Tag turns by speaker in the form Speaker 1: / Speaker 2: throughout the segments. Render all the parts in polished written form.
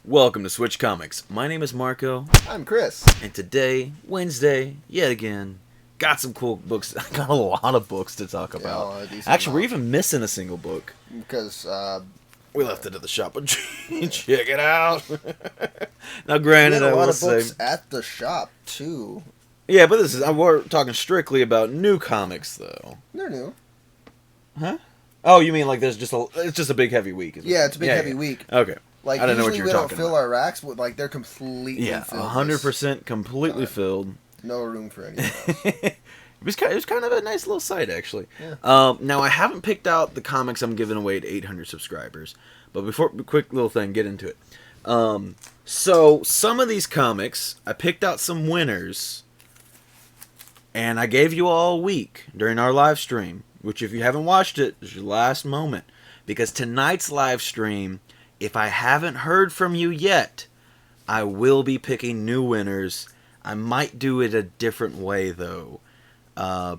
Speaker 1: Welcome to Switch Comics. My name is Marco.
Speaker 2: I'm Chris.
Speaker 1: And today, Wednesday, yet again, got some cool books. I got a lot of books to talk about. Actually, we're even missing a single book.
Speaker 2: Because,
Speaker 1: we left it at the shop. Check it out. Now, granted,
Speaker 2: we had a lot
Speaker 1: of
Speaker 2: books at the shop, too.
Speaker 1: Yeah, but we're talking strictly about new comics, though.
Speaker 2: They're new.
Speaker 1: Huh? Oh, you mean like it's just a big heavy week?
Speaker 2: Yeah, it's a big heavy week.
Speaker 1: Okay.
Speaker 2: Like,
Speaker 1: I don't know what
Speaker 2: usually
Speaker 1: you're
Speaker 2: we don't
Speaker 1: talking
Speaker 2: fill
Speaker 1: about.
Speaker 2: our racks, but, like, they're completely filled.
Speaker 1: 100% completely filled.
Speaker 2: No room for anything else.
Speaker 1: It was kind of a nice little site, actually.
Speaker 2: Yeah.
Speaker 1: Now, I haven't picked out the comics I'm giving away to 800 subscribers. But quick little thing, get into it. So, some of these comics, I picked out some winners. And I gave you all a week during our live stream. Which, if you haven't watched it, is your last moment. Because tonight's live stream, if I haven't heard from you yet, I will be picking new winners. I might do it a different way, though.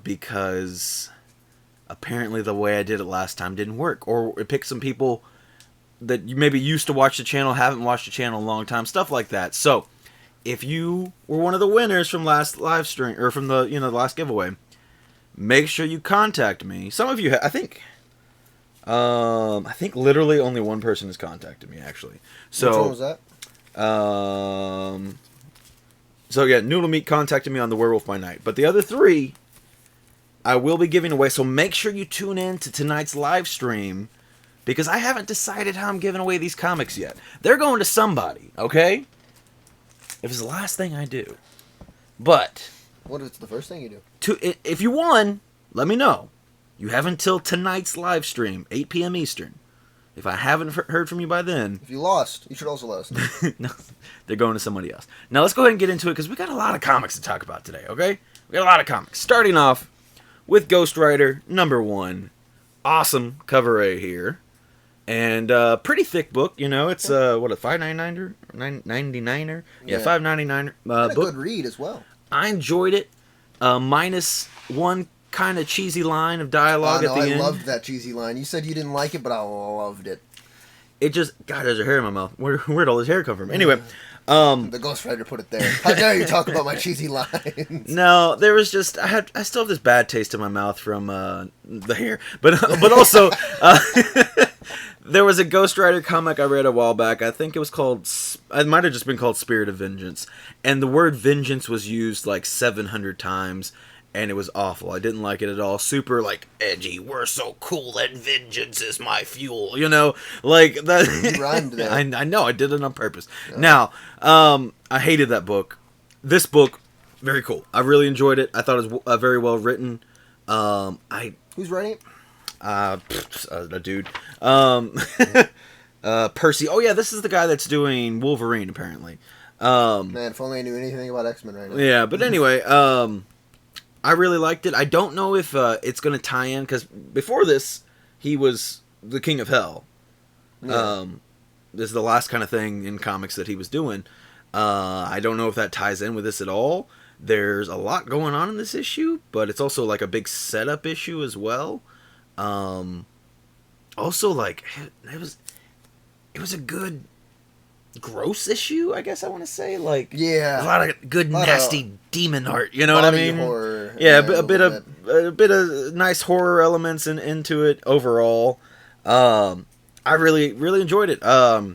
Speaker 1: Because apparently the way I did it last time didn't work. Or it picked some people that you maybe used to watch the channel, haven't watched the channel in a long time, stuff like that. So, if you were one of the winners from last live stream, or from the last giveaway, make sure you contact me. Some of you, I think literally only one person has contacted me, actually. So,
Speaker 2: which one was that?
Speaker 1: So yeah, Noodle Meat contacted me on the Werewolf by Night. But the other three, I will be giving away. So make sure you tune in to tonight's live stream, because I haven't decided how I'm giving away these comics yet. They're going to somebody, okay? If it's the last thing I do. But
Speaker 2: what if it's the first thing you do?
Speaker 1: If you won, let me know. You have until tonight's live stream, 8 p.m. Eastern. If I haven't heard from you by then...
Speaker 2: If you lost, you should also let us know.
Speaker 1: No, they're going to somebody else. Now, let's go ahead and get into it, because we got a lot of comics to talk about today, okay? We got a lot of comics. Starting off with Ghost Rider #1. Awesome cover A here. And pretty thick book, It's, a $5.99er? $9.99er? Yeah, $5.99 book.
Speaker 2: A good read as well.
Speaker 1: I enjoyed it. Minus one kind of cheesy line of dialogue at the end.
Speaker 2: I loved that cheesy line. You said you didn't like it, but I loved it.
Speaker 1: It just... God, there's a hair in my mouth. Where'd all this hair come from? Anyway,
Speaker 2: the Ghost Rider put it there. How dare you talk about my cheesy lines?
Speaker 1: No, there was just... I still have this bad taste in my mouth from the hair. But also... There was a Ghost Rider comic I read a while back. I think it was called... It might have just been called Spirit of Vengeance. And the word vengeance was used like 700 times. And it was awful. I didn't like it at all. Super, like, edgy. We're so cool that vengeance is my fuel. Like that.
Speaker 2: You rhymed there.
Speaker 1: I know. I did it on purpose. Yeah. Now, I hated that book. This book, very cool. I really enjoyed it. I thought it was very well written.
Speaker 2: Who's writing it?
Speaker 1: A dude. Percy. Oh yeah, this is the guy that's doing Wolverine, apparently.
Speaker 2: Man, if only I knew anything about X-Men right now.
Speaker 1: Yeah, but anyway, I really liked it. I don't know if it's going to tie in, because before this, he was the King of Hell.
Speaker 2: Yeah.
Speaker 1: This is the last kind of thing in comics that he was doing. I don't know if that ties in with this at all. There's a lot going on in this issue, but it's also like a big setup issue as well. Also, like, it was a good gross issue, I guess I want to say. Like,
Speaker 2: yeah,
Speaker 1: a lot of good nasty demon art, you know what I mean?
Speaker 2: Horror,
Speaker 1: yeah, a bit of nice horror elements into it overall. I really enjoyed it. I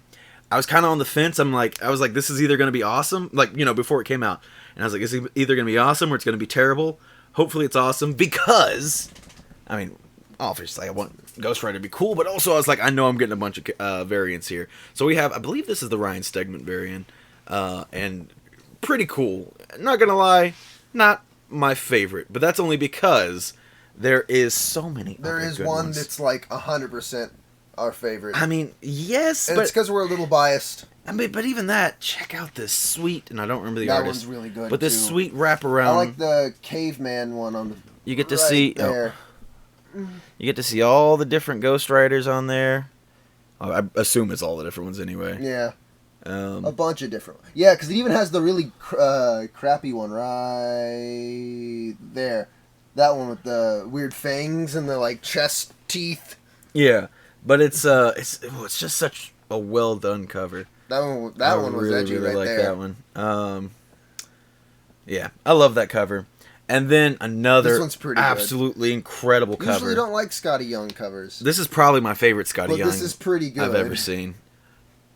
Speaker 1: was kind of on the fence. I was like, this is either going to be awesome, like, before it came out, and I was like, it's either going to be awesome or it's going to be terrible. Hopefully it's awesome, because I mean, obviously I want Ghost Rider to be cool, but also I was like, I know I'm getting a bunch of variants here. So we have, I believe this is the Ryan Stegman variant, and pretty cool. Not gonna lie, not my favorite, but that's only because there is so many.
Speaker 2: There is one that's like 100% our favorite.
Speaker 1: I mean, yes,
Speaker 2: and
Speaker 1: but
Speaker 2: it's because we're a little biased.
Speaker 1: I mean, but even that, check out this sweet, and I don't remember the artist.
Speaker 2: That one's really good.
Speaker 1: But this
Speaker 2: too.
Speaker 1: Sweet wraparound.
Speaker 2: I like the caveman one on the.
Speaker 1: You get to
Speaker 2: right
Speaker 1: see.
Speaker 2: there.
Speaker 1: You get to see all the different Ghost Riders on there. I assume it's all the different ones anyway.
Speaker 2: Yeah.
Speaker 1: A
Speaker 2: bunch of different ones. Yeah, because it even has the really crappy one right there. That one with the weird fangs and the like chest teeth.
Speaker 1: Yeah, but it's just such a well done cover.
Speaker 2: That one was edgy right
Speaker 1: like
Speaker 2: there.
Speaker 1: that one. Yeah, I love that cover. And then another
Speaker 2: This one's pretty
Speaker 1: absolutely
Speaker 2: good.
Speaker 1: incredible cover.
Speaker 2: Usually don't like Scotty Young covers.
Speaker 1: This is probably my favorite Scotty Young
Speaker 2: this is pretty good.
Speaker 1: I've ever seen.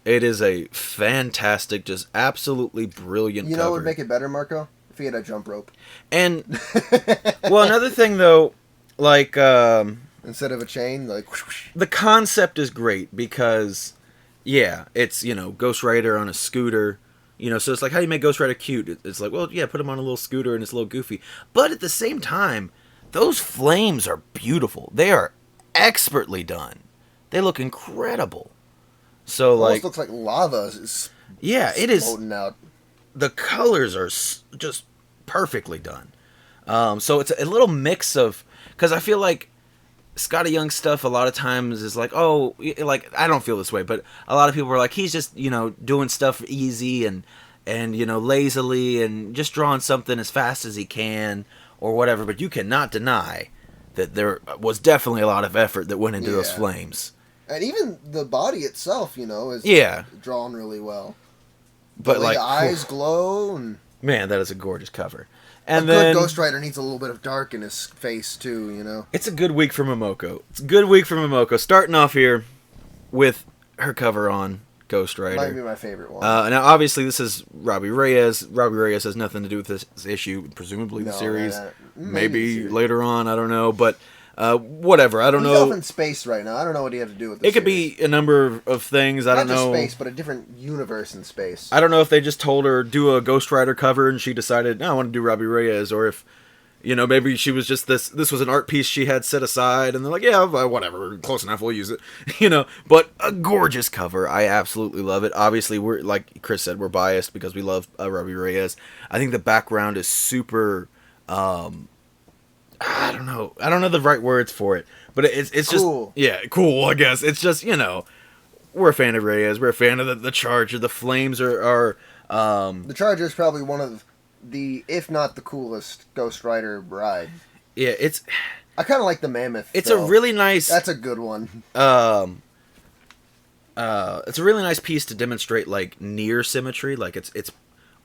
Speaker 1: It is a fantastic, just absolutely brilliant cover.
Speaker 2: You know what would make it better, Marco? If he had a jump rope.
Speaker 1: And, well, another thing, though, like...
Speaker 2: instead of a chain, like... Whoosh.
Speaker 1: The concept is great because, yeah, it's, you know, Ghost Rider on a scooter. You know, so it's like, how do you make Ghost Rider cute? It's like, well, yeah, put him on a little scooter and it's a little goofy. But at the same time, those flames are beautiful. They are expertly done. They look incredible. So,
Speaker 2: almost looks like lava is
Speaker 1: it is.
Speaker 2: Out.
Speaker 1: The colors are just perfectly done. So it's a little mix of, because I feel like Scotty Young stuff a lot of times is like, oh, like, I don't feel this way, but a lot of people are like, he's just, you know, doing stuff easy and you know, lazily and just drawing something as fast as he can or whatever. But you cannot deny that there was definitely a lot of effort that went into those flames.
Speaker 2: And even the body itself, you know, is drawn really well.
Speaker 1: But
Speaker 2: the eyes glow. And
Speaker 1: man, that is a gorgeous cover. And
Speaker 2: then good Ghost Rider needs a little bit of dark in his face too, you know.
Speaker 1: It's a good week for Momoko. It's a good week for Momoko. Starting off here with her cover on Ghost Rider.
Speaker 2: Might be my favorite one.
Speaker 1: Now, obviously, this is Robbie Reyes. Robbie Reyes has nothing to do with this issue. Presumably the series. Maybe later on. I don't know. But whatever. I don't know.
Speaker 2: He's off in space right now. I don't know what he had to do with this.
Speaker 1: It could be a number of things. I don't know.
Speaker 2: Not just space, but a different universe in space.
Speaker 1: I don't know if they just told her do a Ghost Rider cover and she decided, no, I want to do Robbie Reyes, or if, you know, maybe she was just this was an art piece she had set aside and they're like, yeah, whatever, close enough, we'll use it. You know, but a gorgeous cover. I absolutely love it. Obviously, we're, like Chris said, we're biased because we love Robbie Reyes. I think the background is super I don't know the right words for it, but it's
Speaker 2: cool.
Speaker 1: Just cool, I guess. It's just, you know, we're a fan of Reyes, we're a fan of the Charger. The flames are
Speaker 2: the Charger is probably one of the, if not the coolest Ghost Rider ride.
Speaker 1: Yeah,
Speaker 2: I kind of like the Mammoth.
Speaker 1: It's a really nice.
Speaker 2: That's a good one.
Speaker 1: It's a really nice piece to demonstrate like near symmetry. Like it's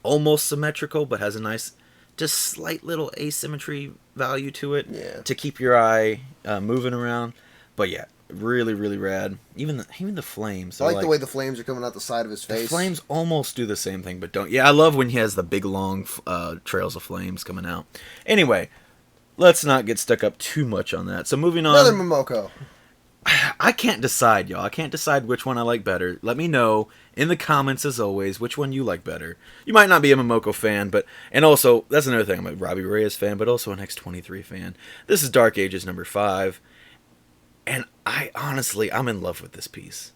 Speaker 1: almost symmetrical, but has a nice, just slight little asymmetry value to it.
Speaker 2: Yeah.
Speaker 1: To keep your eye moving around. But yeah, really, really rad. Even the flames.
Speaker 2: I like the way the flames are coming out the side of his face.
Speaker 1: The flames almost do the same thing, but don't. Yeah, I love when he has the big long trails of flames coming out. Anyway, let's not get stuck up too much on that. So moving on.
Speaker 2: Another Momoko.
Speaker 1: I can't decide, y'all. I can't decide which one I like better. Let me know in the comments, as always, which one you like better. You might not be a Momoko fan, and also, that's another thing, I'm a Robbie Reyes fan, but also an X-23 fan. This is Dark Ages number 5, and I'm in love with this piece.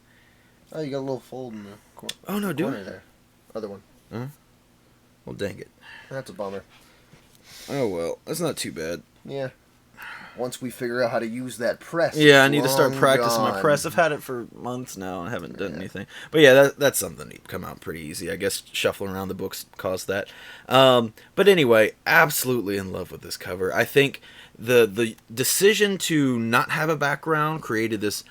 Speaker 2: Oh, you got a little fold in the corner.
Speaker 1: Oh, no, do it.
Speaker 2: There. Other one.
Speaker 1: Huh? Well, dang it.
Speaker 2: That's a bummer.
Speaker 1: Oh, well, that's not too bad.
Speaker 2: Yeah. Once we figure out how to use that press.
Speaker 1: Yeah, I need to start practicing my press. I've had it for months now and haven't done anything. But yeah, that's something to come out pretty easy. I guess shuffling around the books caused that. But anyway, absolutely in love with this cover. I think the decision to not have a background created this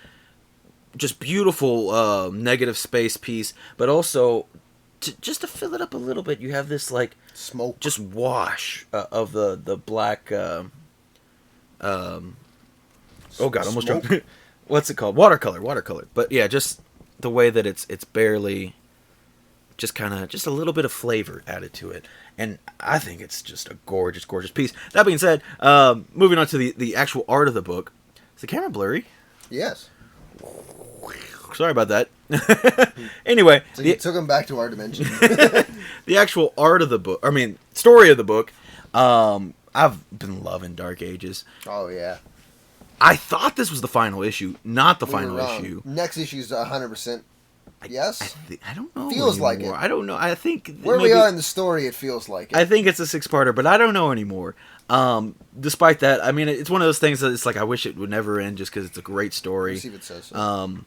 Speaker 1: just beautiful negative space piece, but also just to fill it up a little bit, you have this like
Speaker 2: smoke,
Speaker 1: just wash of the black. Oh god, almost jumped. What's it called? Watercolor. But yeah, just the way that it's barely, just a little bit of flavor added to it, and I think it's just a gorgeous piece. That being said, moving on to the actual art of the book. Is the camera blurry?
Speaker 2: Yes.
Speaker 1: Sorry about that. Anyway,
Speaker 2: so you took him back to our dimension.
Speaker 1: The actual art of the book, story of the book. I've been loving Dark Ages.
Speaker 2: Oh, yeah.
Speaker 1: I thought this was the final issue, not the final issue.
Speaker 2: Next issue is 100% yes?
Speaker 1: I don't know
Speaker 2: feels
Speaker 1: anymore.
Speaker 2: like it.
Speaker 1: I don't know. I think
Speaker 2: where we are in the story, it feels like it.
Speaker 1: I think it's a 6-parter, but I don't know anymore. Despite that, I mean, it's one of those things that it's like I wish it would never end just because it's a great story.
Speaker 2: Let's see if it says so.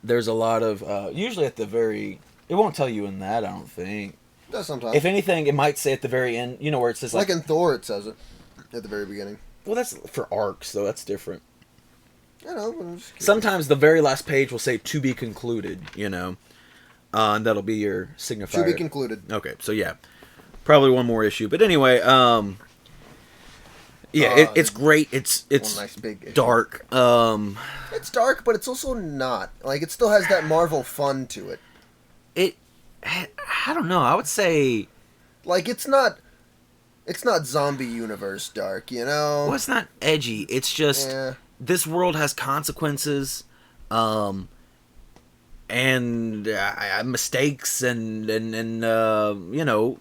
Speaker 1: There's a lot of... usually at the very... It won't tell you in that, I don't think.
Speaker 2: It does sometimes.
Speaker 1: If anything, it might say at the very end, you know, where it says
Speaker 2: like in Thor, it says it at the very beginning.
Speaker 1: Well, that's for arcs, though. That's different.
Speaker 2: I know. But
Speaker 1: sometimes the very last page will say "to be concluded." You know, And that'll be your signifier.
Speaker 2: To be concluded.
Speaker 1: Okay, so yeah, probably one more issue. But anyway, yeah, it's great. It's
Speaker 2: nice big issue.
Speaker 1: dark.
Speaker 2: It's dark, but it's also not. Like, it still has that Marvel fun to it.
Speaker 1: I don't know. I would say,
Speaker 2: like, it's not zombie universe dark, you know?
Speaker 1: well, it's not edgy. It's just this world has consequences, and mistakes, and you know,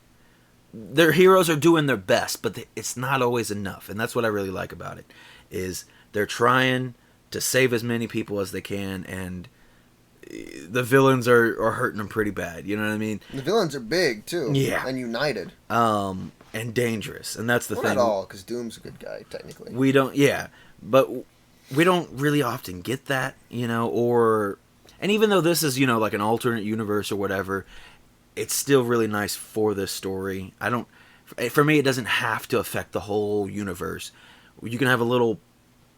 Speaker 1: their heroes are doing their best, but it's not always enough, and that's what I really like about it. Is they're trying to save as many people as they can, and the villains are hurting them pretty bad. You know what I mean?
Speaker 2: The villains are big too.
Speaker 1: Yeah,
Speaker 2: and united.
Speaker 1: And dangerous, and that's the thing.
Speaker 2: Not all, because Doom's a good guy technically.
Speaker 1: We don't, but we don't really often get that, you know. And even though this is, you know, like an alternate universe or whatever, it's still really nice for this story. For me, it doesn't have to affect the whole universe. You can have a little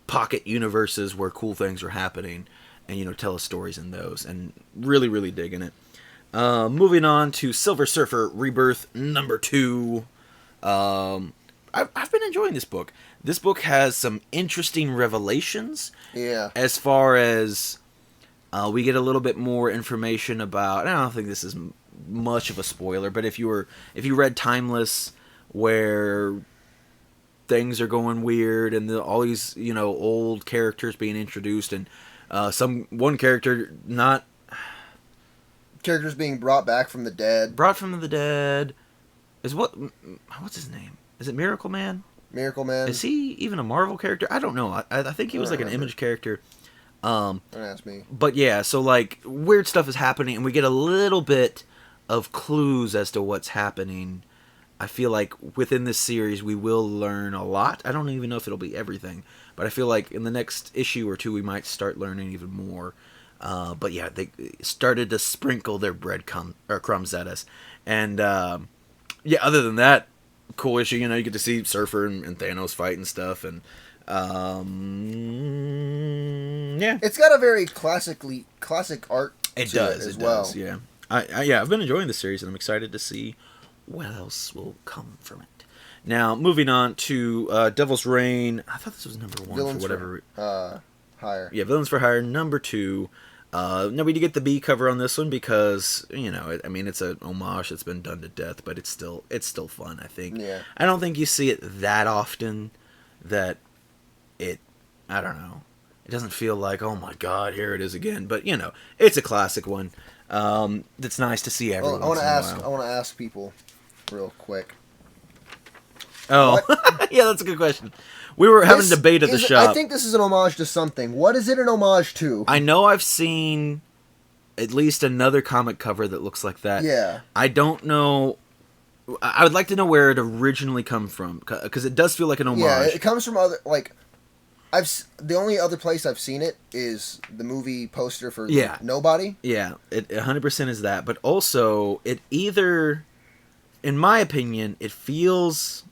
Speaker 1: pocket universes where cool things are happening, and, you know, tell us stories in those, and really, really digging it. Moving on to Silver Surfer Rebirth #2. I've been enjoying this book. This book has some interesting revelations.
Speaker 2: Yeah.
Speaker 1: As far as we get a little bit more information about. I don't think this is much of a spoiler, but if you read Timeless, where things are going weird and all these, you know, old characters being introduced, and one character not.
Speaker 2: Characters being brought back from the dead.
Speaker 1: Brought from the dead. What's his name? Is it Miracle Man?
Speaker 2: Miracle Man.
Speaker 1: Is he even a Marvel character? I don't know. I think he was like an Image character.
Speaker 2: Don't ask me.
Speaker 1: But yeah, so like weird stuff is happening, and we get a little bit of clues as to what's happening. I feel like within this series we will learn a lot. I don't even know if it'll be everything, but I feel like in the next issue or two we might start learning even more. But yeah, they started to sprinkle their crumbs at us, and yeah. Other than that, cool issue. You know, you get to see Surfer and Thanos fight and stuff, and yeah,
Speaker 2: it's got a very classic art.
Speaker 1: It does. Yeah, I've been enjoying the series, and I'm excited to see what else will come from it. Now, moving on to Devil's Reign. I thought this was #1
Speaker 2: Villains
Speaker 1: for whatever.
Speaker 2: Hire.
Speaker 1: Yeah, Villains for Hire #2. No, we did get the B cover on this one because, you know, it's an homage that's been done to death, but it's still fun, I think.
Speaker 2: Yeah.
Speaker 1: I don't think you see it that often that I don't know. It doesn't feel like, oh my god, here it is again. But, you know, it's a classic one. It's nice to see every once in a while.
Speaker 2: I want to ask people real quick.
Speaker 1: Oh, yeah, that's a good question. We were having a debate at the shop.
Speaker 2: I think this is an homage to something. What is it an homage to?
Speaker 1: I know I've seen at least another comic cover that looks like that.
Speaker 2: Yeah.
Speaker 1: I don't know. I would like to know where it originally come from, because it does feel like an homage.
Speaker 2: Yeah, it comes from other, like, the only other place I've seen it is the movie poster for Nobody.
Speaker 1: Yeah, it 100% is that. But also, it either, in my opinion, it feels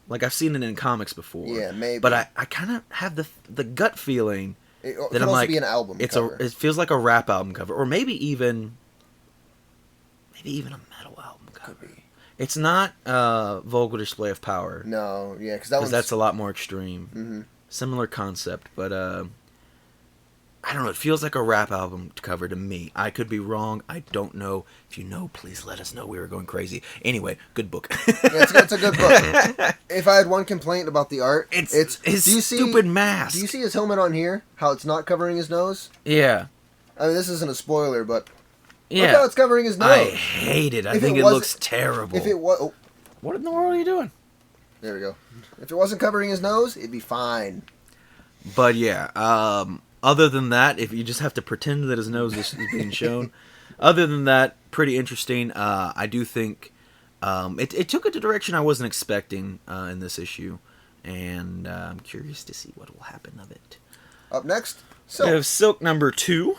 Speaker 1: like I've seen it in comics before.
Speaker 2: Yeah, maybe.
Speaker 1: But I kind of have the gut feeling
Speaker 2: that I'm like, be an album cover.
Speaker 1: It feels like a rap album cover, or maybe even a metal album cover.
Speaker 2: Could be.
Speaker 1: It's not Vulgar Display of Power.
Speaker 2: No, yeah, because
Speaker 1: that's a lot more extreme.
Speaker 2: Mm-hmm.
Speaker 1: Similar concept, but I don't know. It feels like a rap album cover to me. I could be wrong. I don't know. If you know, please let us know. We were going crazy. Anyway, good book.
Speaker 2: Yeah, it's a good book. If I had one complaint about the art, it's
Speaker 1: his stupid mask.
Speaker 2: Do you see his helmet on here? How it's not covering his nose?
Speaker 1: Yeah.
Speaker 2: I mean, this isn't a spoiler, but
Speaker 1: yeah,
Speaker 2: look how it's covering his nose.
Speaker 1: I hate it. I think it looks terrible.
Speaker 2: If it was,
Speaker 1: what in the world are you doing?
Speaker 2: There we go. If it wasn't covering his nose, it'd be fine.
Speaker 1: But yeah, other than that, if you just have to pretend that his nose is being shown, other than that, pretty interesting. I do think it took it a direction I wasn't expecting in this issue, and I'm curious to see what will happen of it.
Speaker 2: Up next,
Speaker 1: Silk. We have Silk #2,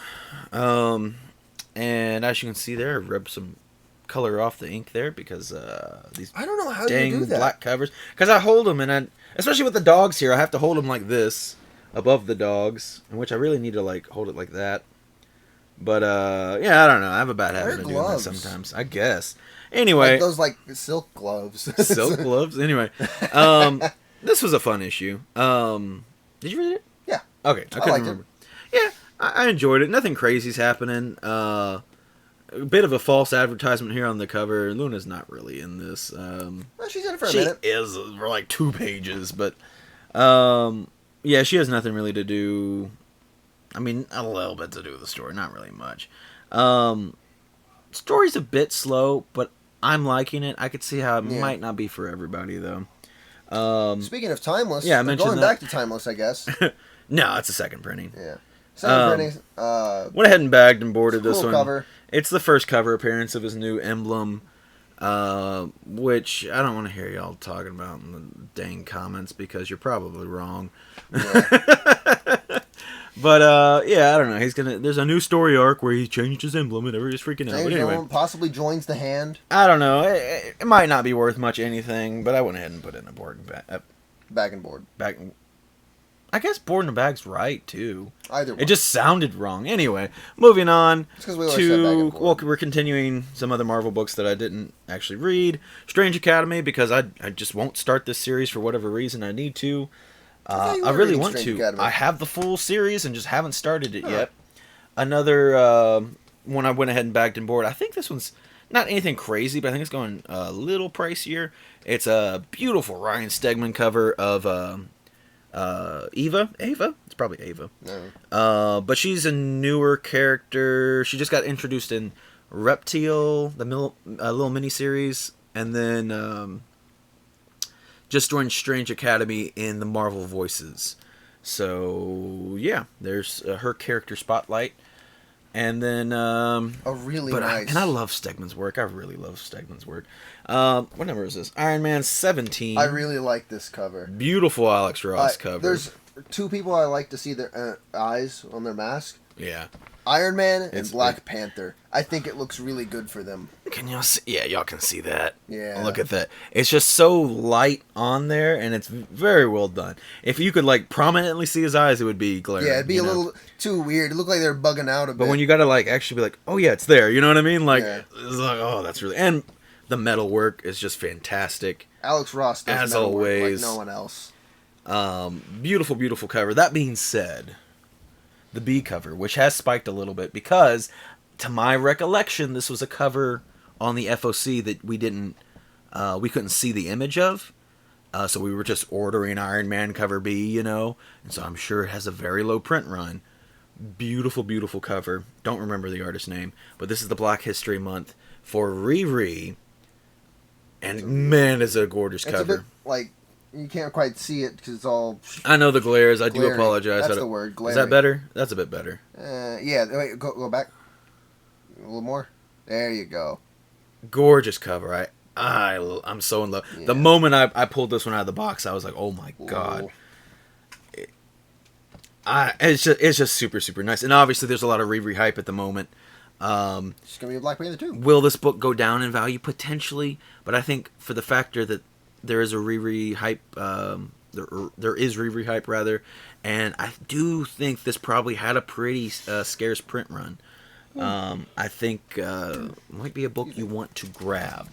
Speaker 1: and as you can see there, I rubbed some color off the ink there because these
Speaker 2: I don't know how
Speaker 1: dang
Speaker 2: you do that.
Speaker 1: black covers. Because I hold them, and especially with the dogs here, I have to hold them like this above the dogs, in which I really need to like hold it like that. But yeah, I don't know. I have a bad habit of doing that sometimes. I guess. Anyway,
Speaker 2: like those silk gloves.
Speaker 1: Silk gloves. Anyway, this was a fun issue. Did you read it?
Speaker 2: Yeah.
Speaker 1: Okay, I couldn't remember. Yeah, I enjoyed it. Nothing crazy's happening. A bit of a false advertisement here on the cover. Luna's not really in this.
Speaker 2: Well, she's in it for a minute.
Speaker 1: She is for like 2 pages, but yeah, she has nothing really to do. I mean, a little bit to do with the story, not really much. Story's a bit slow, but I'm liking it. I could see how it might not be for everybody, though.
Speaker 2: Speaking of Timeless,
Speaker 1: yeah, I mentioned
Speaker 2: going back to Timeless, I guess.
Speaker 1: No, it's a second printing.
Speaker 2: Yeah. Second printing.
Speaker 1: Went ahead and bagged and boarded
Speaker 2: cool
Speaker 1: this one.
Speaker 2: Cover.
Speaker 1: It's the first cover appearance of his new emblem, which I don't want to hear y'all talking about in the dang comments because you're probably wrong. Yeah. But yeah, I don't know. There's a new story arc where he changed his emblem and everybody's freaking out. But anyway,
Speaker 2: possibly joins the hand.
Speaker 1: I don't know. It might not be worth much anything, but I went ahead and put it in a board
Speaker 2: back and board.
Speaker 1: I guess board in a bag's right too.
Speaker 2: Either one.
Speaker 1: It just sounded wrong. Anyway, moving on
Speaker 2: to
Speaker 1: we're continuing some other Marvel books that I didn't actually read. Strange Academy, because I just won't start this series for whatever reason I need to. I really want to. Academy. I have the full series and just haven't started it yet. Another one I went ahead and bagged and board. I think this one's not anything crazy, but I think it's going a little pricier. It's a beautiful Ryan Stegman cover of Ava. It's probably Ava.
Speaker 2: No.
Speaker 1: But she's a newer character. She just got introduced in Reptile, the little miniseries, and then just joined Strange Academy in the Marvel Voices. So yeah, there's her character spotlight, and then
Speaker 2: a really nice.
Speaker 1: And I love Stegman's work. I really love Stegman's work. What number is this? Iron Man 17.
Speaker 2: I really like this cover.
Speaker 1: Beautiful Alex Ross cover.
Speaker 2: There's 2 people I like to see their eyes on their mask.
Speaker 1: Yeah.
Speaker 2: Iron Man and Black Panther. I think it looks really good for them.
Speaker 1: Can y'all see? Yeah, y'all can see that.
Speaker 2: Yeah.
Speaker 1: Look at that. It's just so light on there, and it's very well done. If you could, like, prominently see his eyes, it would be glaring.
Speaker 2: Yeah, it'd be a little too weird. It looked like they're bugging out a bit.
Speaker 1: But when you gotta, like, actually be like, oh, yeah, it's there. You know what I mean? Like, it's like, oh, that's really... And the metal work is just fantastic.
Speaker 2: Alex Ross does
Speaker 1: as
Speaker 2: metal
Speaker 1: always.
Speaker 2: work like no one else.
Speaker 1: Beautiful, beautiful cover. That being said, the B cover, which has spiked a little bit because, to my recollection, this was a cover on the FOC that we couldn't see the image of. So we were just ordering Iron Man cover B, you know. And so I'm sure it has a very low print run. Beautiful, beautiful cover. Don't remember the artist's name. But this is the Black History Month for Riri. And man, is it a gorgeous cover.
Speaker 2: It's a bit, like, you can't quite see it because it's all...
Speaker 1: I know the glares. I
Speaker 2: glaring.
Speaker 1: do apologize.
Speaker 2: That's the word, glaring.
Speaker 1: Is that better? That's a bit better.
Speaker 2: Yeah. Wait, go back. A little more. There you go.
Speaker 1: Gorgeous cover. I'm so in love. Yeah. The moment I pulled this one out of the box, I was like, oh my god. It's just super, super nice. And obviously there's a lot of Riri hype at the moment.
Speaker 2: It's going to be a Black Panther too.
Speaker 1: Will this book go down in value? Potentially. But I think for the factor that there is a Riri hype, there is Riri hype rather, and I do think this probably had a pretty scarce print run. I think might be a book you want to grab.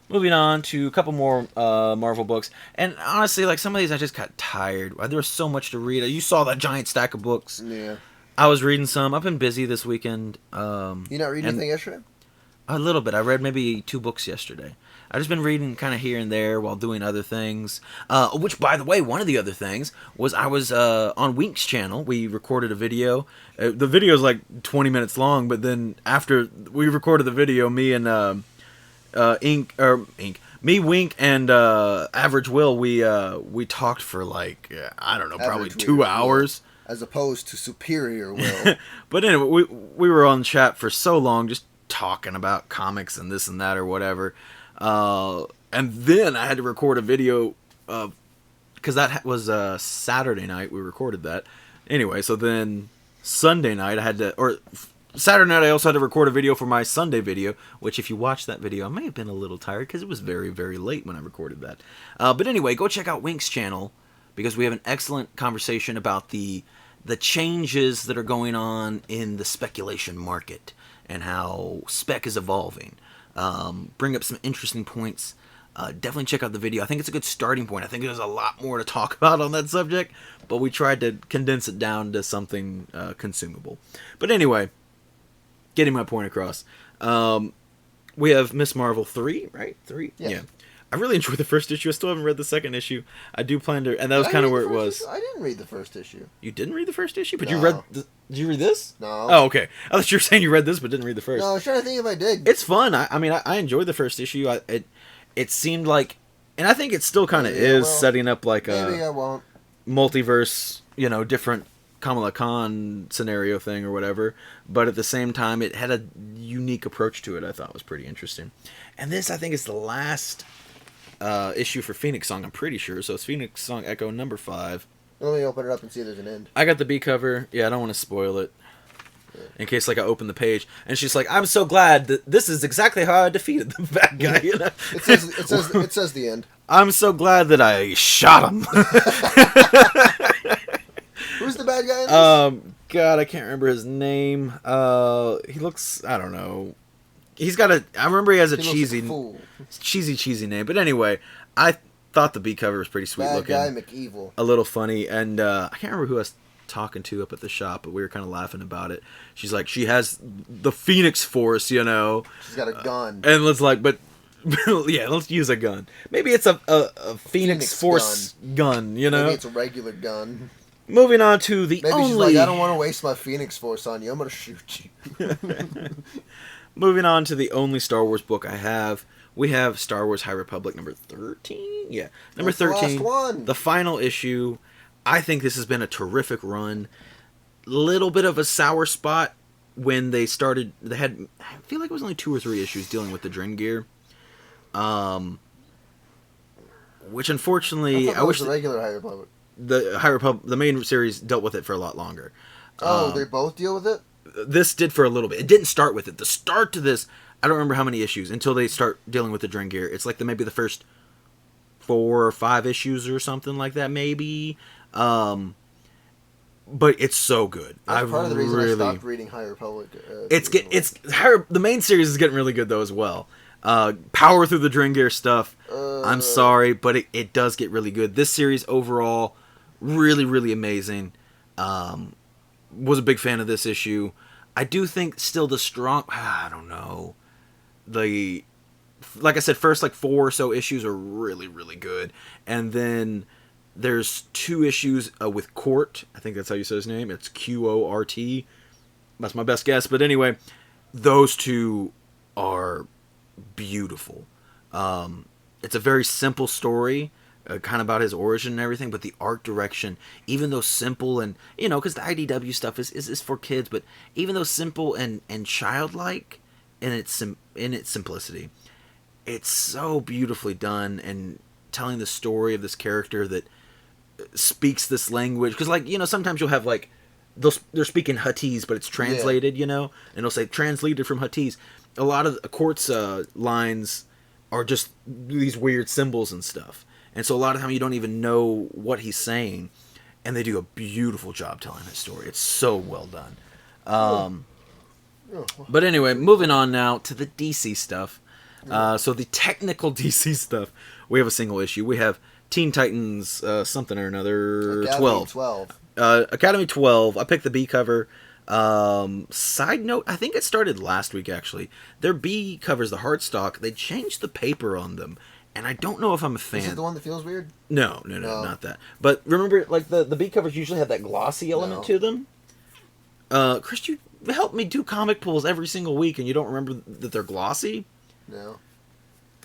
Speaker 1: Moving on to a couple more Marvel books, and honestly, like some of these, I just got tired. There was so much to read. You saw that giant stack of books.
Speaker 2: Yeah.
Speaker 1: I was reading some. I've been busy this weekend.
Speaker 2: You not reading anything yesterday?
Speaker 1: A little bit. I read maybe 2 books yesterday. I've just been reading kind of here and there while doing other things. Which, by the way, one of the other things was I was on Wink's channel. We recorded a video. The video is like 20 minutes long, but then after we recorded the video, me and Wink and Average Will, we talked for like I don't know, probably 2 hours.
Speaker 2: As opposed to Superior Will.
Speaker 1: But anyway, we were on chat for so long, just talking about comics and this and that or whatever. And then I had to record a video because that was Saturday night. We recorded that. Anyway, so then Sunday night Saturday night I also had to record a video for my Sunday video, which if you watch that video, I may have been a little tired because it was very, very late when I recorded that. But anyway, go check out Wink's channel because we have an excellent conversation about the the changes that are going on in the speculation market and how spec is evolving. Bring up some interesting points. Definitely check out the video. I think it's a good starting point. I think there's a lot more to talk about on that subject, but we tried to condense it down to something consumable. But anyway, getting my point across. We have Miss Marvel 3, right? 3?
Speaker 2: Yes.
Speaker 1: Yeah. I really enjoyed the first issue. I still haven't read the second issue. I do plan to, and that was kind of where it was.
Speaker 2: I didn't read the first issue.
Speaker 1: You didn't read the first issue? But
Speaker 2: No.
Speaker 1: you read, did you read this?
Speaker 2: No.
Speaker 1: Oh, okay. I thought you were saying you read this but didn't read the first.
Speaker 2: No, I was trying to think if I did.
Speaker 1: It's fun. I mean, I enjoyed the first issue. It seemed like, and I think it still kind of setting up like
Speaker 2: maybe I
Speaker 1: a
Speaker 2: won't.
Speaker 1: multiverse, different Kamala Khan scenario thing or whatever. But at the same time, it had a unique approach to it. I thought was pretty interesting. And this, I think, is the last issue for Phoenix Song. I'm pretty sure. So it's Phoenix Song Echo number 5.
Speaker 2: Let me open it up and see if there's an end.
Speaker 1: I got the B cover. Yeah, I don't want to spoil it. In case, I open the page, and she's like, "I'm so glad that this is exactly how I defeated the bad guy."
Speaker 2: It says the end.
Speaker 1: I'm so glad that I shot him.
Speaker 2: Who's the bad guy in this?
Speaker 1: God, I can't remember his name. He looks, I don't know. He's got I remember he has a cheesy name. But anyway, I thought the B cover was pretty sweet looking.
Speaker 2: Bad guy McEvil.
Speaker 1: A little funny, and I can't remember who I was talking to up at the shop, but we were kind of laughing about it. She's like, she has the Phoenix Force,
Speaker 2: She's got a gun.
Speaker 1: and let's but yeah, let's use a gun. Maybe it's a Phoenix Force gun,
Speaker 2: Maybe it's a regular gun.
Speaker 1: Moving on to the
Speaker 2: Maybe
Speaker 1: only...
Speaker 2: she's like, I don't want to waste my Phoenix Force on you. I'm going to shoot you.
Speaker 1: Moving on to the only Star Wars book I have. We have Star Wars High Republic number 13? Yeah. Number 13.
Speaker 2: The last one.
Speaker 1: The final issue. I think this has been a terrific run. Little bit of a sour spot when they started... I feel like it was only 2 or 3 issues dealing with the Dren gear. Which unfortunately...
Speaker 2: I wish the regular High Republic.
Speaker 1: The High Republic, the main series dealt with it for a lot longer.
Speaker 2: They both deal with it?
Speaker 1: This did for a little bit. It didn't start with it. The start to this, I don't remember how many issues until they start dealing with the Dren gear. It's like maybe the first 4 or 5 issues or something like that, maybe. But it's so good.
Speaker 2: That's part of the reason I stopped reading High Republic.
Speaker 1: The main series is getting really good though as well. Power through the Dren gear stuff. I'm sorry, but it does get really good. This series overall, really, really amazing. Was a big fan of this issue. I do think still the strong... I don't know. Like I said, first 4 or so issues are really, really good. And then there's 2 issues with Court. I think that's how you say his name. It's Qort. That's my best guess. But anyway, those 2 are beautiful. It's a very simple story. Kind of about his origin and everything, but the art direction, even though simple and, because the IDW stuff is for kids, but even though simple and childlike in its simplicity, it's so beautifully done and telling the story of this character that speaks this language. Because, sometimes you'll have, they're speaking Huttese, but it's translated, and it'll say translated from Huttese. A lot of Court's lines are just these weird symbols and stuff. And so a lot of time you don't even know what he's saying. And they do a beautiful job telling his story. It's so well done. But anyway, moving on now to the DC stuff. So the technical DC stuff. We have a single issue. We have Teen Titans something or another.
Speaker 2: Academy
Speaker 1: 12. Academy 12. I picked the B cover. Side note, I think it started last week actually. Their B covers, the Heartstock, they changed the paper on them. And I don't know if I'm a fan.
Speaker 2: Is it the one that feels weird?
Speaker 1: No, not that. But remember, the B covers usually have that glossy element to them. Chris, you help me do comic pulls every single week, and you don't remember that they're glossy?
Speaker 2: No.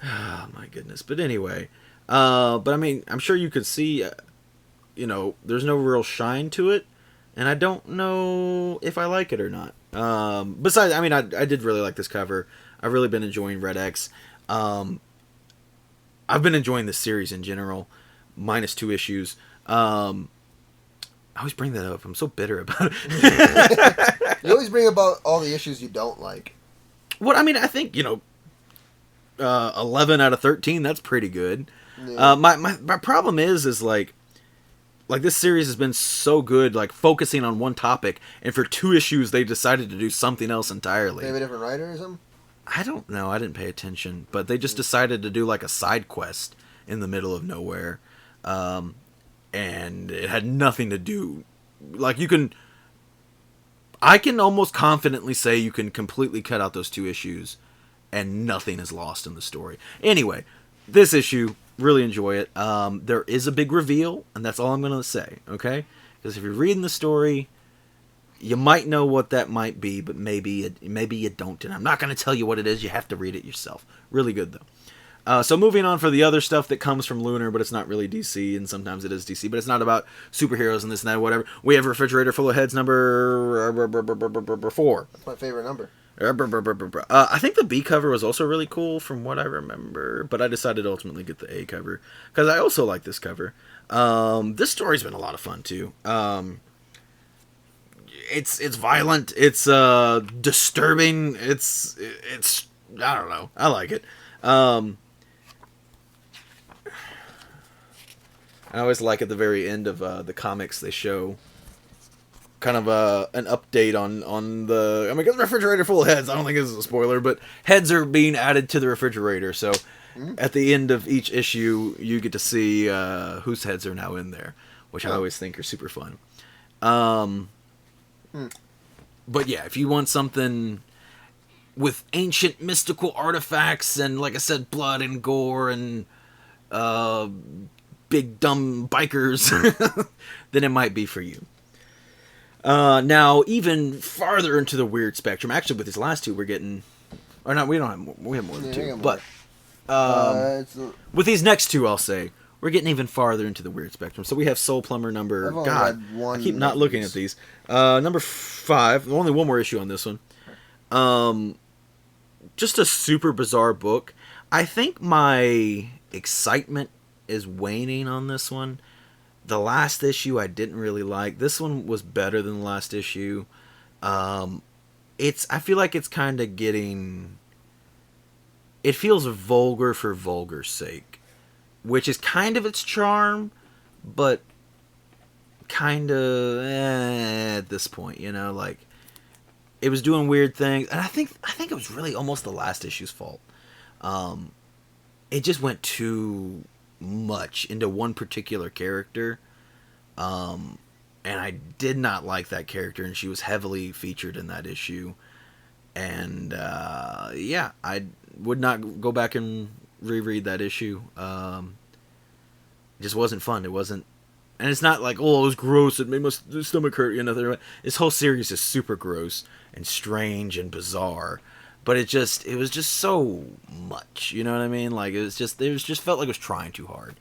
Speaker 1: Oh, my goodness. But anyway. But I mean, I'm sure you could see, there's no real shine to it. And I don't know if I like it or not. Besides, I mean, I did really like this cover. I've really been enjoying Red X. I've been enjoying this series in general, minus 2 issues. I always bring that up. I'm so bitter about it.
Speaker 2: You always bring about all the issues you don't like.
Speaker 1: Well, I mean, I think, 11 out of 13, that's pretty good.
Speaker 2: Yeah.
Speaker 1: My problem is like this series has been so good, like focusing on one topic, and for 2 issues they decided to do something else entirely.
Speaker 2: They have a different writer or something?
Speaker 1: I don't know. I didn't pay attention, but they just decided to do like a side quest in the middle of nowhere, and it had nothing to do. Like I can almost confidently say you can completely cut out those 2 issues, and nothing is lost in the story. Anyway, this issue, really enjoy it. There is a big reveal, and that's all I'm going to say. Okay, because if you're reading the story, you might know what that might be, but maybe you don't. And I'm not going to tell you what it is. You have to read it yourself. Really good, though. So moving on for the other stuff that comes from Lunar, but it's not really DC, and sometimes it is DC, but it's not about superheroes and this and that, whatever. We have a refrigerator full of heads number 4.
Speaker 2: That's my favorite number.
Speaker 1: I think the B cover was also really cool from what I remember, but I decided to ultimately get the A cover, because I also like this cover. This story's been a lot of fun, too. It's violent. It's disturbing. It's I don't know. I like it. I always like at the very end of the comics they show kind of an update on the. I mean, got the refrigerator full of heads. I don't think this is a spoiler, but heads are being added to the refrigerator. So at the end of each issue, you get to see whose heads are now in there, which I always think are super fun. But yeah, if you want something with ancient mystical artifacts and, like I said, blood and gore and big dumb bikers, then it might be for you. Now, even farther into the weird spectrum, actually with these last 2 we're getting, or not, we have more than 2, but with these next 2 I'll say, we're getting even farther into the weird spectrum. So we have Soul Plumber number, God, I keep not looking at these. Number 5, only one more issue on this one. Just a super bizarre book. I think my excitement is waning on this one. The last issue I didn't really like. This one was better than the last issue. I feel like it's kind of getting... It feels vulgar for vulgar's sake, which is kind of its charm, but kind of at this point, you know, like it was doing weird things, and I think it was really almost the last issue's fault. It just went too much into one particular character, and I did not like that character, and she was heavily featured in that issue, and yeah, I would not go back and reread that issue. It just wasn't fun. It wasn't, and it's not like, oh, it was gross, it made my stomach hurt, you know. This whole series is super gross and strange and bizarre, but it was just so much, you know what I mean? Like, it just felt like it was trying too hard.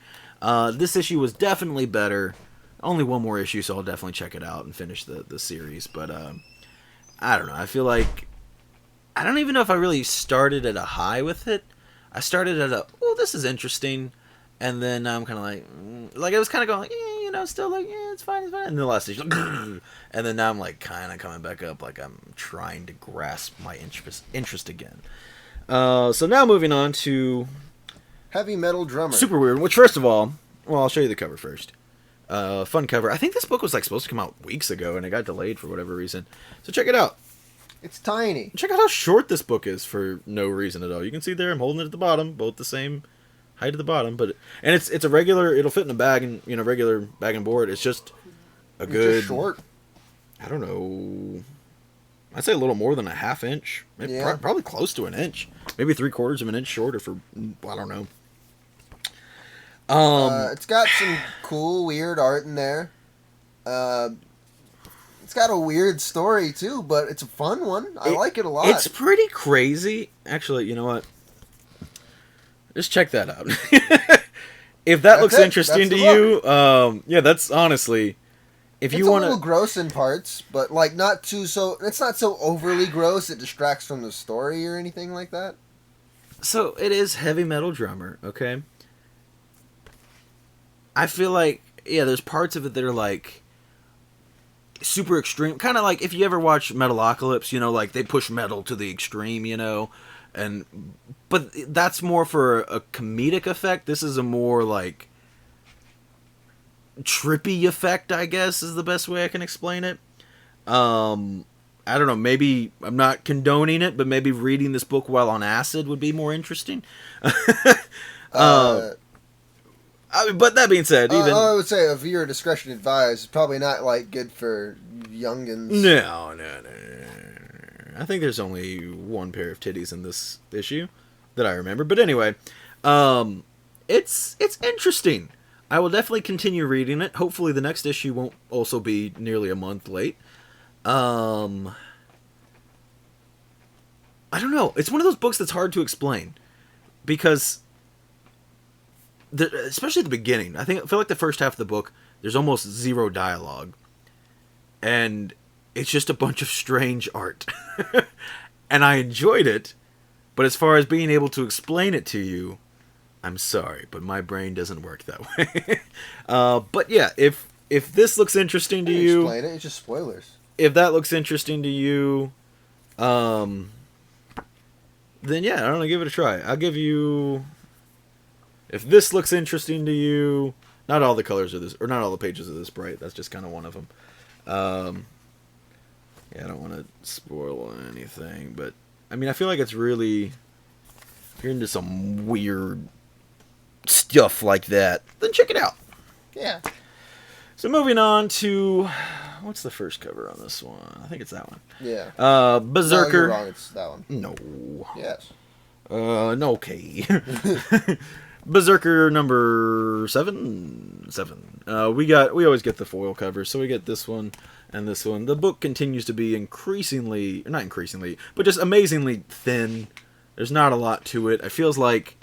Speaker 1: This issue was definitely better. Only one more issue, so I'll definitely check it out and finish the series, but I don't know, I feel like I don't even know if I really started at a high with it. I started at a, well, this is interesting, and then I'm kind of like I was kind of going, like, you know, still like, yeah, it's fine. And then the last issue, and then now I'm like kind of coming back up, like I'm trying to grasp my interest again. So now moving on to
Speaker 2: Heavy Metal Drummer.
Speaker 1: Super Weird, which first of all, well, I'll show you the cover first. Fun cover. I think this book was like supposed to come out weeks ago, and it got delayed for whatever reason. So check it out.
Speaker 2: It's tiny.
Speaker 1: Check out how short this book is for no reason at all. You can see there, I'm holding it at the bottom, both the same height at the bottom, but it's a regular. It'll fit in a bag and regular bag and board. It's just a good.
Speaker 2: Just short.
Speaker 1: I don't know. I'd say a little more than a half inch. Maybe,
Speaker 2: Yeah.
Speaker 1: probably close to an inch. Maybe 3/4 of an inch shorter for, I don't know.
Speaker 2: It's got some cool, weird art in there. It's got a weird story too, but it's a fun one. I like it a lot.
Speaker 1: It's pretty crazy. Actually, you know what? Just check that out. If that looks interesting to you, yeah, that's honestly. If you want to,
Speaker 2: it's a little gross in parts, but like not too so. It's not so overly gross it distracts from the story or anything like that.
Speaker 1: So it is Heavy Metal Drummer, okay? I feel like, yeah, there's parts of it that are like super extreme, kind of like if you ever watch Metalocalypse, like they push metal to the extreme, but that's more for a comedic effect. This is a more like trippy effect, I guess, is the best way I can explain it. I don't know, maybe I'm not condoning it, but maybe reading this book while on acid would be more interesting. But that being said, even
Speaker 2: I would say, of your discretion advised, it's probably not like good for youngins.
Speaker 1: No. I think there's only one pair of titties in this issue that I remember. But anyway, it's interesting. I will definitely continue reading it. Hopefully the next issue won't also be nearly a month late. I don't know. It's one of those books that's hard to explain because, especially at the beginning, I feel like the first half of the book, there's almost zero dialogue, and it's just a bunch of strange art, and I enjoyed it. But as far as being able to explain it to you, I'm sorry, but my brain doesn't work that way. But yeah, if this looks interesting to you,
Speaker 2: explain it. It's just spoilers.
Speaker 1: If that looks interesting to you, then yeah, I don't know, give it a try. I'll give you. If this looks interesting to you, not all the colors of this, or not all the pages are this bright. That's just kind of one of them. Yeah, I don't want to spoil anything, but I mean, I feel like it's really, if you're into some weird stuff like that, then check it out.
Speaker 2: Yeah.
Speaker 1: So moving on to, what's the first cover on this one? I think it's that one.
Speaker 2: Yeah.
Speaker 1: Berserker.
Speaker 2: No, you're wrong. It's that one.
Speaker 1: No.
Speaker 2: Yes.
Speaker 1: No, okay. Berserker number 7. We always get the foil covers, so we get this one and this one. The book continues to be not increasingly, but just amazingly thin. There's not a lot to it. It feels like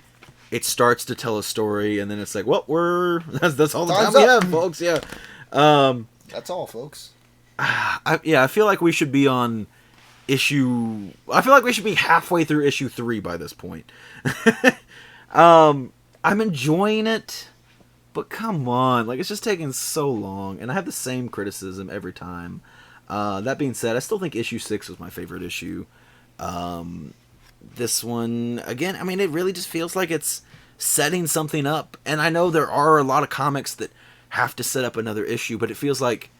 Speaker 1: it starts to tell a story, and then it's like, well, that's all the time we have, folks. Yeah.
Speaker 2: That's all, folks.
Speaker 1: I feel like we should be on issue. I feel like we should be halfway through issue 3 by this point. I'm enjoying it, but come on, like, it's just taking so long, and I have the same criticism every time. That being said, I still think issue 6 was my favorite issue. This one, again, I mean, it really just feels like it's setting something up, and I know there are a lot of comics that have to set up another issue, but it feels like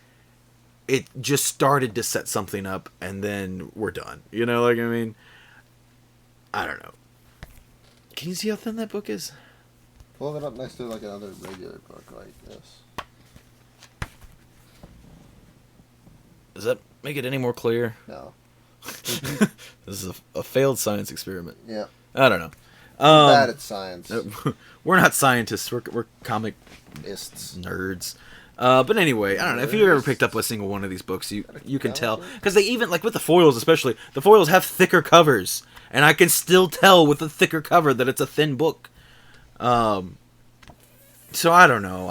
Speaker 1: it just started to set something up, and then we're done. You know, like, I mean, I don't know. Can you see how thin that book is?
Speaker 2: Hold it up next to like another regular book like this.
Speaker 1: Does that make it any more clear?
Speaker 2: No.
Speaker 1: This is a failed science experiment.
Speaker 2: Yeah.
Speaker 1: I don't know.
Speaker 2: Bad at science.
Speaker 1: We're not scientists. We're comic nerds. But anyway, I don't know. If you ever picked up a single one of these books, you can tell. Because they even, like with the foils especially, the foils have thicker covers. And I can still tell with the thicker cover that it's a thin book. So I don't know.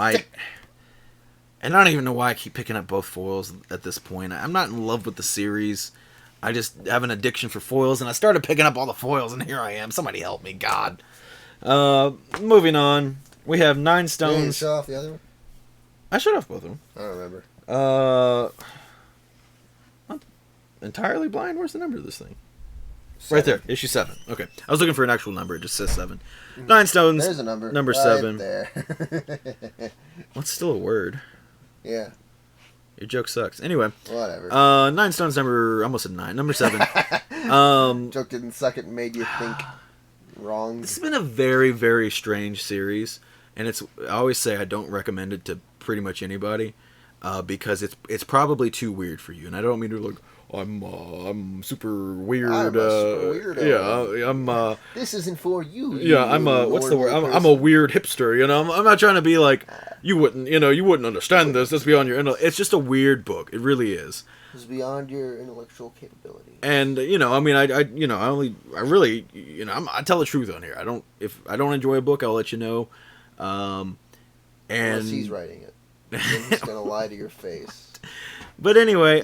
Speaker 1: And I don't even know why I keep picking up both foils at this point. I'm not in love with the series. I just have an addiction for foils, and I started picking up all the foils, and here I am. Somebody help me, God. Moving on. We have 9 stones.
Speaker 2: Did you show off the other one?
Speaker 1: I shut off both of them.
Speaker 2: I don't remember.
Speaker 1: I'm entirely blind. Where's the number of this thing?
Speaker 2: 7.
Speaker 1: Right there, issue 7. Okay, I was looking for an actual number. It just says 7. 9 stones.
Speaker 2: There's a number.
Speaker 1: Number
Speaker 2: right
Speaker 1: 7.
Speaker 2: There.
Speaker 1: What's still a word?
Speaker 2: Yeah.
Speaker 1: Your joke sucks. Anyway.
Speaker 2: Whatever.
Speaker 1: 9 stones. Almost said 9. Number 7.
Speaker 2: Joke didn't suck. It made you think wrong.
Speaker 1: This has been a very, very strange series, and I always say I don't recommend it to pretty much anybody, because it's probably too weird for you, and I don't mean to like. I'm super weird.
Speaker 2: I'm a super weirdo.
Speaker 1: Yeah, I'm.
Speaker 2: This isn't for you.
Speaker 1: Yeah, I'm a. What's the word? I'm a weird hipster. You know, I'm not trying to be like you wouldn't. You know, you wouldn't understand this. That's beyond your. It's just a weird book. It really is.
Speaker 2: It's beyond your intellectual capability.
Speaker 1: And you know, I mean, I tell the truth on here. If I don't enjoy a book, I'll let you know. And
Speaker 2: unless he's writing it, then he's gonna lie to your face.
Speaker 1: But anyway,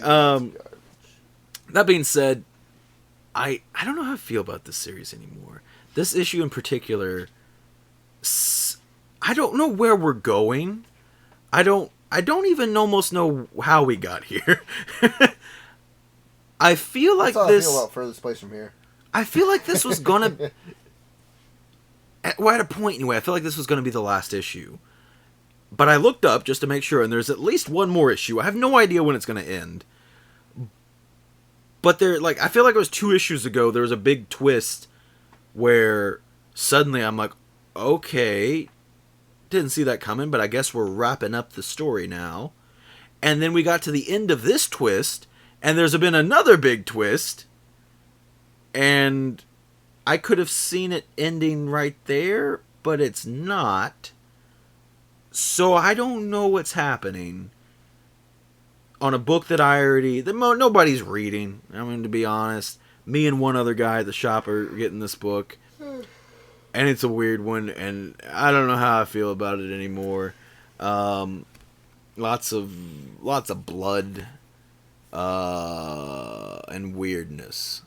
Speaker 1: that being said, I don't know how I feel about this series anymore. This issue in particular, I don't know where we're going. I don't even almost know how we got here. I feel like
Speaker 2: That's how
Speaker 1: this.
Speaker 2: I feel about Furthest Place from Here.
Speaker 1: I feel like this was gonna. We're at a point anyway. I feel like this was gonna be the last issue, But I looked up just to make sure, and there's at least one more issue. I have no idea when it's going to end. But I feel like it was 2 issues ago, there was a big twist where suddenly I'm like, okay, didn't see that coming, but I guess we're wrapping up the story now. And then we got to the end of this twist, and there's been another big twist, and I could have seen it ending right there, but it's not. So I don't know what's happening on a book that nobody's reading. I mean, to be honest, me and one other guy at the shop are getting this book, and it's a weird one, and I don't know how I feel about it anymore. Lots of blood and weirdness.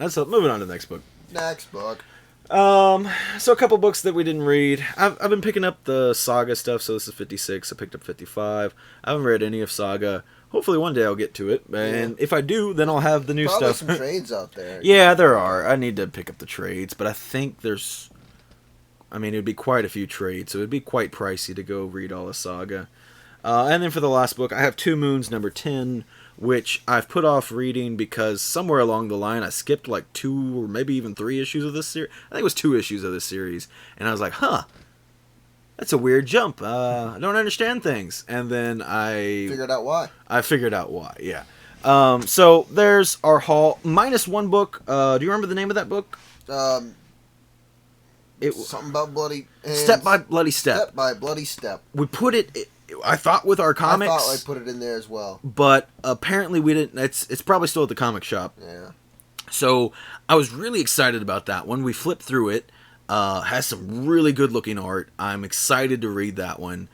Speaker 1: Moving on to the next book.
Speaker 2: Next book.
Speaker 1: So a couple books that we didn't read. I've been picking up the Saga stuff, so this is 56. I picked up 55. I haven't read any of Saga. Hopefully one day I'll get to it, and if I do, then I'll have the new
Speaker 2: Probably
Speaker 1: stuff.
Speaker 2: some trades out there.
Speaker 1: Yeah, there are. I need to pick up the trades, but I think it'd be quite a few trades, so it'd be quite pricey to go read all of Saga. And then for the last book, I have Two Moons, number 10, which I've put off reading because somewhere along the line I skipped like 2 or maybe even 3 issues of this series. I think it was 2 issues of this series, and I was like, that's a weird jump. I don't understand things. And then I
Speaker 2: figured out why. Yeah.
Speaker 1: So there's our haul. Minus one book. Do you remember the name of that book?
Speaker 2: Something about bloody hands.
Speaker 1: Step by Bloody Step.
Speaker 2: Step by Bloody Step.
Speaker 1: We put it. I thought with our comics.
Speaker 2: I thought I put it in there as well.
Speaker 1: But apparently we didn't. It's probably still at the comic shop.
Speaker 2: Yeah.
Speaker 1: So I was really excited about that one. We flipped through it. Has some really good looking art. I'm excited to read that one.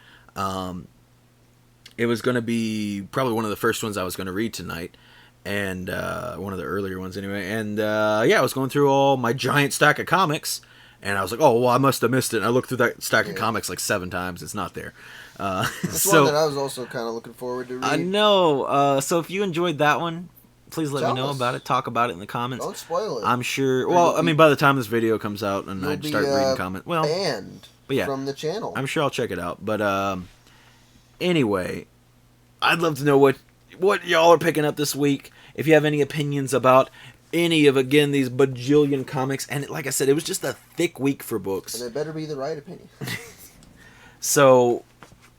Speaker 1: It was going to be probably one of the first ones I was going to read tonight. And one of the earlier ones anyway. And I was going through all my giant stack of comics. And I was like, oh, well, I must have missed it. And I looked through that stack of comics like 7 times. It's not there.
Speaker 2: That's one that I was also kind of looking forward to read.
Speaker 1: I know. So if you enjoyed that one, please let me know about it. Talk about it in the comments.
Speaker 2: Don't spoil it.
Speaker 1: I'm sure. Well, I mean, by the time this video comes out and I start reading comments,
Speaker 2: banned from the channel.
Speaker 1: I'm sure I'll check it out. But anyway, I'd love to know what y'all are picking up this week. If you have any opinions about any of, again, these bajillion comics. And like I said, it was just a thick week for books.
Speaker 2: And it better be the right opinion.
Speaker 1: So,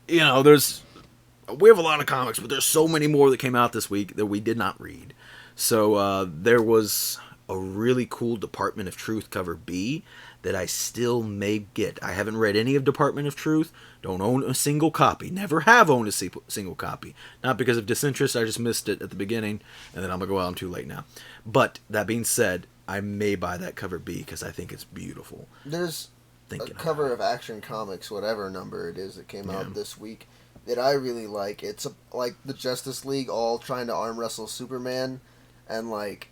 Speaker 1: we have a lot of comics, but there's so many more that came out this week that we did not read. So there was a really cool Department of Truth cover B that I still may get. I haven't read any of Department of Truth. Don't own a single copy. Never have owned a single copy. Not because of disinterest. I just missed it at the beginning, and then I'm going to go, well, I'm too late now. But that being said, I may buy that cover B because I think it's beautiful.
Speaker 2: There's a cover of Action Comics, whatever number it is that came out this week, that I really like. It's like the Justice League all trying to arm wrestle Superman, and like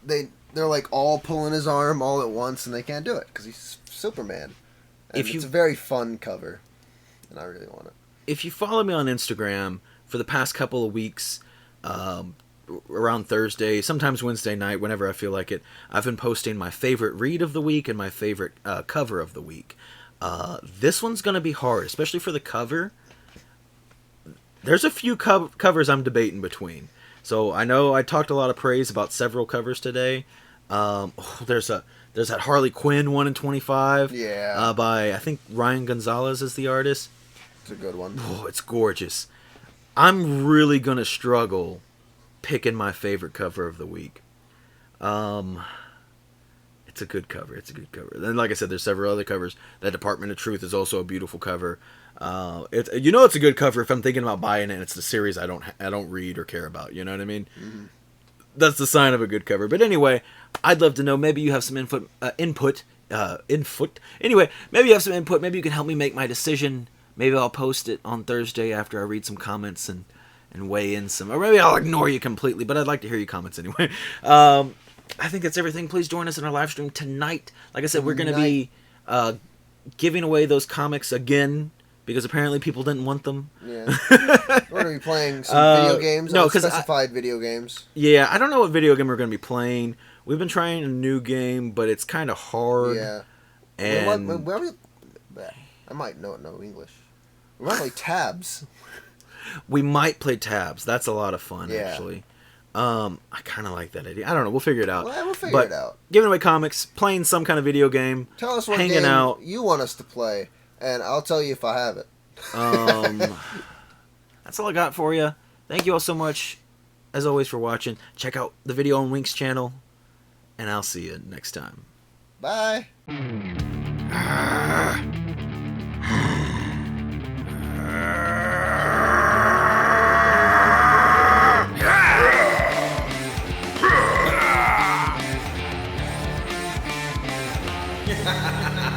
Speaker 2: they're like all pulling his arm all at once, and they can't do it because he's Superman. And it's a very fun cover, and I really want it.
Speaker 1: If you follow me on Instagram for the past couple of weeks, around Thursday, sometimes Wednesday night, whenever I feel like it, I've been posting my favorite read of the week and my favorite cover of the week. This one's going to be hard, especially for the cover. There's a few covers I'm debating between. So I know I talked a lot of praise about several covers today. There's that Harley Quinn 1 in 25.
Speaker 2: Yeah.
Speaker 1: By, I think, Ryan Gonzalez is the artist.
Speaker 2: It's a good one.
Speaker 1: Oh, it's gorgeous. I'm really going to struggle picking my favorite cover of the week. It's a good cover. Then, like I said, there's several other covers. That Department of Truth is also a beautiful cover. It's a good cover if I'm thinking about buying it and it's the series I don't read or care about. You know what I mean? Mm-hmm. That's the sign of a good cover. But anyway, I'd love to know. Maybe you have some input. Anyway, maybe you have some input. Maybe you can help me make my decision. Maybe I'll post it on Thursday after I read some comments and weigh in some. Or maybe I'll ignore you completely, but I'd like to hear your comments anyway. I think that's everything. Please join us in our live stream tonight. Like I said, we're going to be giving away those comics again because apparently people didn't want them.
Speaker 2: Yeah. We're going to be playing some video games. No, specified video games.
Speaker 1: Yeah, I don't know what video game we're going to be playing. We've been trying a new game, but it's kind of hard.
Speaker 2: Yeah.
Speaker 1: And
Speaker 2: I might know English. We might play tabs.
Speaker 1: We might play tabs. That's a lot of fun,
Speaker 2: Yeah.
Speaker 1: actually. I kind of like that idea. I don't know. We'll figure it out.
Speaker 2: Well, we'll figure it out.
Speaker 1: Giving away comics, playing some kind of video game.
Speaker 2: Tell us what
Speaker 1: hanging
Speaker 2: game
Speaker 1: out.
Speaker 2: you want us to play, and I'll tell you if I have it.
Speaker 1: That's all I got for you. Thank you all so much, as always, for watching. Check out the video on Wink's channel, and I'll see you next time.
Speaker 2: Bye.
Speaker 1: Ha ha ha!